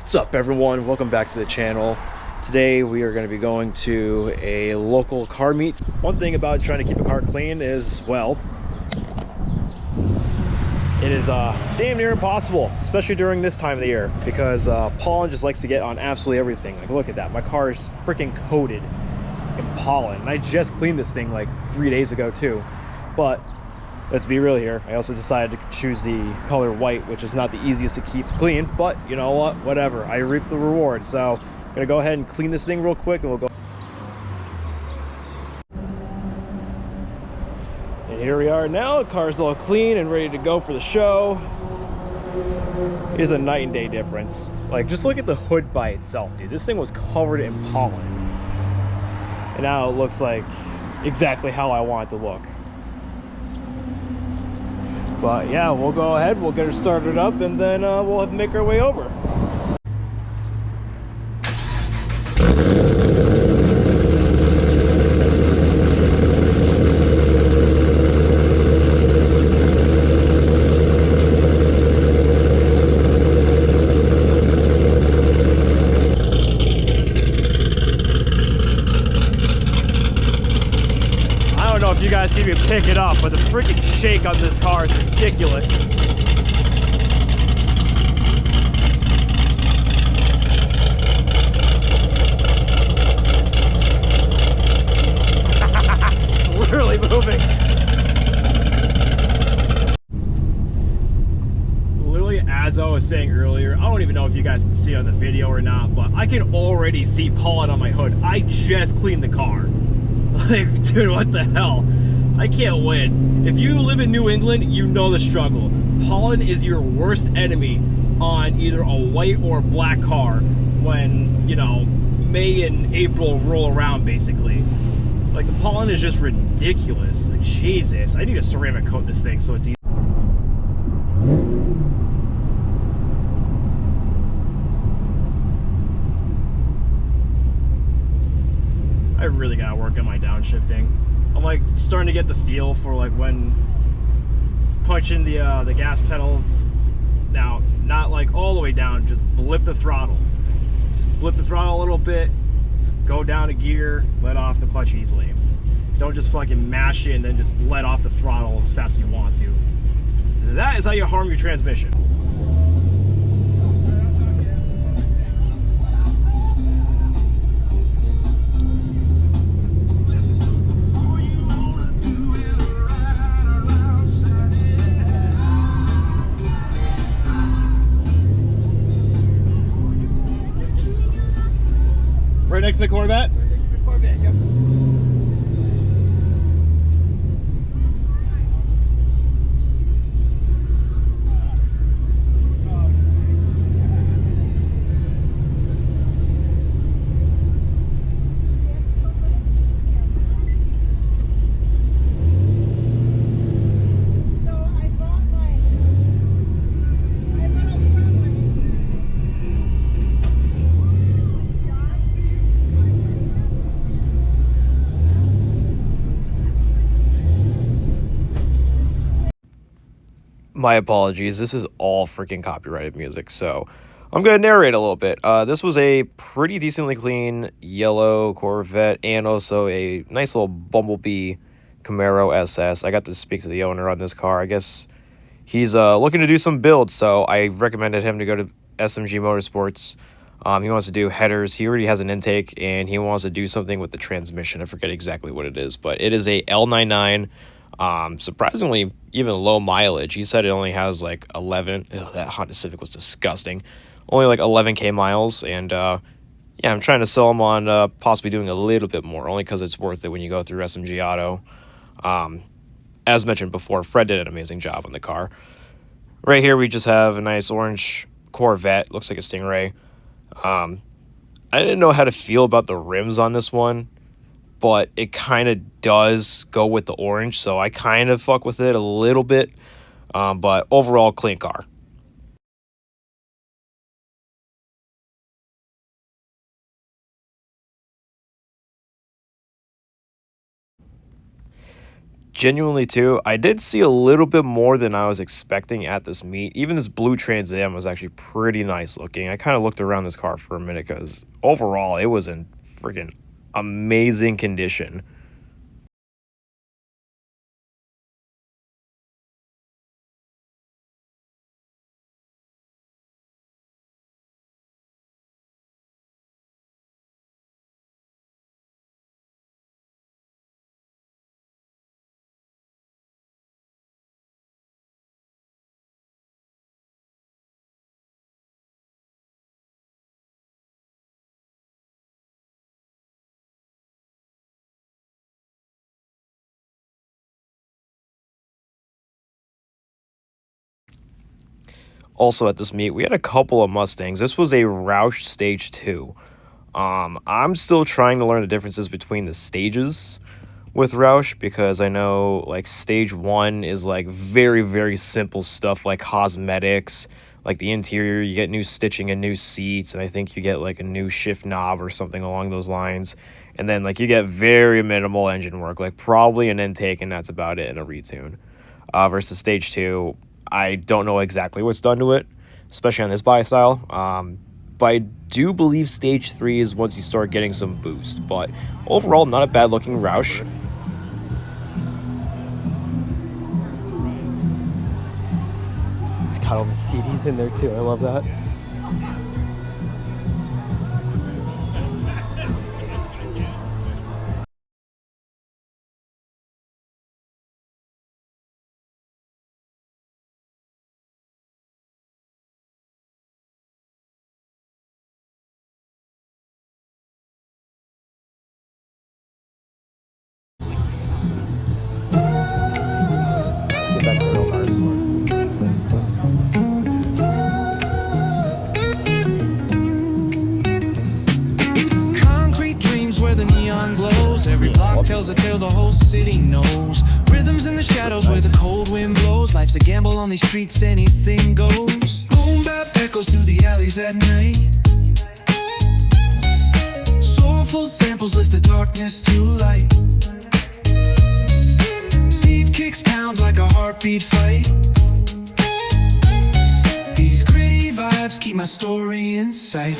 What's up, everyone? Welcome back to the channel. Today we are going to be going to a local car meet. One thing about trying to keep a car clean is, well, it is damn near impossible, especially during this time of the year, because pollen just likes to get on absolutely everything. Like, look at that. My car is freaking coated in pollen, and I just cleaned this thing like 3 days ago too. But let's be real here. I also decided to choose the color white, which is not the easiest to keep clean, but you know what? Whatever. I reap the reward. So I'm gonna go ahead and clean this thing real quick, and we'll go. And here we are now. The car's all clean and ready to go for the show. It is a night and day difference. Like, just look at the hood by itself, dude. This thing was covered in pollen, and now it looks like exactly how I want it to look. But yeah, we'll go ahead, we'll get her started up, and then we'll have to make our way over. I don't know if you guys can even pick it up, but the freaking shake on this car is ridiculous. Literally moving. Literally, as I was saying earlier, I don't even know if you guys can see it on the video or not, but I can already see pollen on my hood. I just cleaned the car. Like, dude, what the hell? I can't win. If you live in New England, you know the struggle. Pollen is your worst enemy on either a white or black car when, you know, May and April roll around, basically. Like, the pollen is just ridiculous. Like, Jesus. I need to ceramic coat this thing so it's easy. I really gotta work on my downshifting. I'm like starting to get the feel for like when punching the gas pedal. Now, not like all the way down, just blip the throttle. Just blip the throttle a little bit, go down a gear, let off the clutch easily. Don't just fucking mash it and then just let off the throttle as fast as you want to. That is how you harm your transmission. Right next to the Corvette? Right next to the Corvette, yep. My apologies, this is all freaking copyrighted music, so I'm going to narrate a little bit. This was a pretty decently clean yellow Corvette and also a nice little Bumblebee Camaro SS. I got to speak to the owner on this car. I guess he's looking to do some builds, so I recommended him to go to SMG Motorsports. He wants to do headers. He already has an intake, and he wants to do something with the transmission. I forget exactly what it is, but it is a L99. Surprisingly, even low mileage. He said it only has like 11. Ugh, that Honda Civic was disgusting. Only like 11K miles. And yeah, I'm trying to sell him on possibly doing a little bit more, only because it's worth it when you go through SMG Auto. As mentioned before, Fred did an amazing job on the car. Right here, we just have a nice orange Corvette. Looks like a Stingray. I didn't know how to feel about the rims on this one, but it kind of does go with the orange, so I kind of fuck with it a little bit. But overall, clean car. Genuinely too, I did see a little bit more than I was expecting at this meet. Even this blue Trans Am was actually pretty nice looking. I kind of looked around this car for a minute because overall it was in freaking amazing condition. Also at this meet, we had a couple of Mustangs. This was a Roush Stage 2. I'm still trying to learn the differences between the stages with Roush because I know like stage 1 is like very, very simple stuff like cosmetics, like the interior, you get new stitching and new seats, and I think you get like a new shift knob or something along those lines. And then like you get very minimal engine work, like probably an intake, and that's about it, in a retune. Versus stage 2, I don't know exactly what's done to it, especially on this body style. But I do believe stage 3 is once you start getting some boost. But overall, not a bad looking Roush. It's got all the CDs in there too. I love that. Let's get back to the real cars. Concrete dreams where the neon glows. Every block tells a tale the whole city knows. Rhythms in the shadows where the cold wind blows. Life's a gamble on these streets, anything goes. Boom bap echoes through the alleys at night. Soulful samples lift the darkness to light. Deep kicks pound like a heartbeat fight. These gritty vibes keep my story in sight.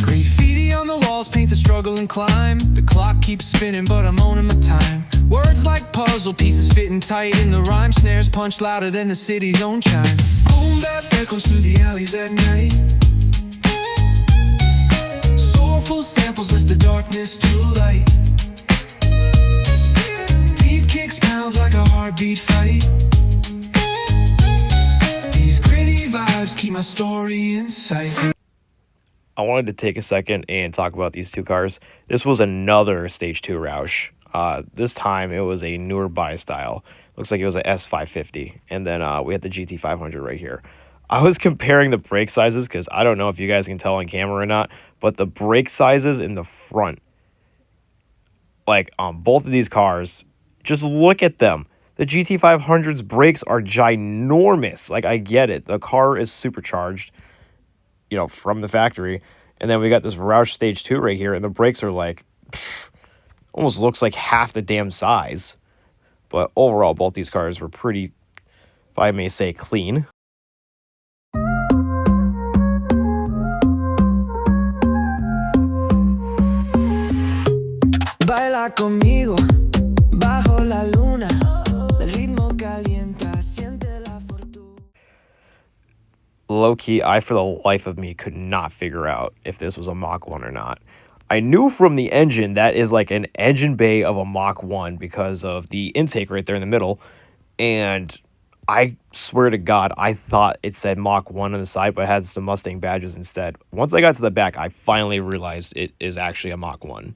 Graffiti on the walls paint the struggle and climb. The clock keeps spinning but I'm owning my time. Words like puzzle pieces fitting tight in the rhyme. Snares punch louder than the city's own chime. Boom bap echoes through the alleys at night. Soulful samples lift the darkness to light. Deep kicks pound like a heartbeat fight. These gritty vibes keep my story in sight. I wanted to take a second and talk about these two cars. This was another Stage 2 Roush. This time it was a newer body style. Looks like it was a S550. And then we had the GT500 right here. I was comparing the brake sizes because I don't know if you guys can tell on camera or not, but the brake sizes in the front, like on both of these cars, just look at them. The GT500's brakes are ginormous. Like, I get it. The car is supercharged, you know, from the factory. And then we got this Roush Stage 2 right here, and the brakes are like, almost looks like half the damn size. But overall, both these cars were pretty, if I may say, clean. Baila conmigo bajo la luna. El ritmo calienta, siente la fortuna. Low-key, I, for the life of me, could not figure out if this was a Mach 1 or not. I knew from the engine that is like an engine bay of a Mach 1 because of the intake right there in the middle. And I swear to God, I thought it said Mach 1 on the side, but it had some Mustang badges instead. Once I got to the back, I finally realized it is actually a Mach 1.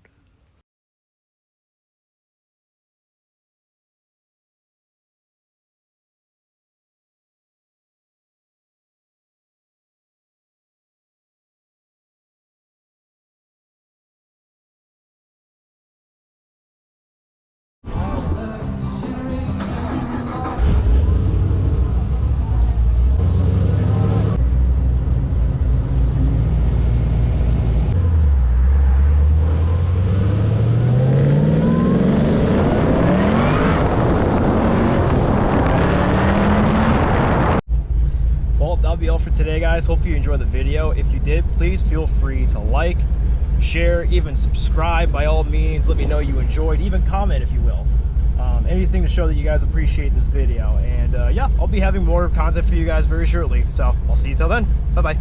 say, guys, hopefully you enjoyed the video. If you did, please feel free to like, share, even subscribe by all means. Let me know you enjoyed, even comment if you will. Anything to show that you guys appreciate this video. And yeah, I'll be having more content for you guys very shortly. So I'll see you till then. Bye-bye.